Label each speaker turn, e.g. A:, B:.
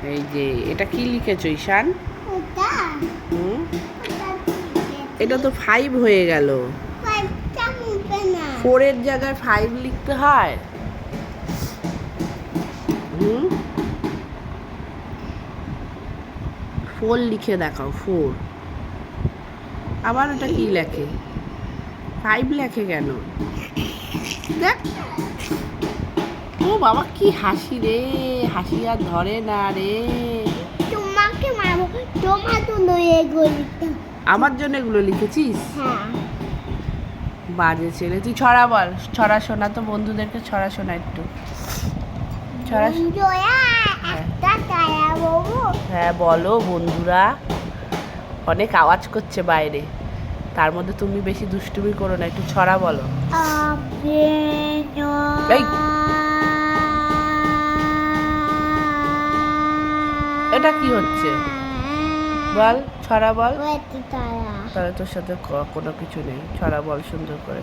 A: এই যে এটা কি লিখেছো ঈশান? হুম, এটা তো 5 হয়ে গেল। 4 এর জায়গায় 5 লিখতে হয়। হুম, 4 লিখে দেখাও 4। আবার ওটা কি লেখে? 5 লেখে কেন? দেখ, ও বাবা কি হাসি রে, হাসি আর ধরে না রে।
B: তোমাকে মারবো, তোমার জন্য এগুলো লিখতাম।
A: আমার জন্য এগুলো লিখেছিস?
B: হ্যাঁ।
A: বাজে ছেলে। তুই ছড়া বল, ছড়া শোনা তো বন্ধুদেরকে, ছড়া শোনা একটু। ছড়া
B: বন্ধুরা, একটা তারা বাবু।
A: হ্যাঁ বলো বন্ধুরা। অনেক আওয়াজ করছে বাইরে, তার মধ্যে তুমি বেশি দুষ্টুমি করো না, একটু ছড়া বলো। এই, এটা কি হচ্ছে বল, ছড়া বল। তাহলে তোর সাথে কোনো কিছু নেই, ছড়া বল সুন্দর করে।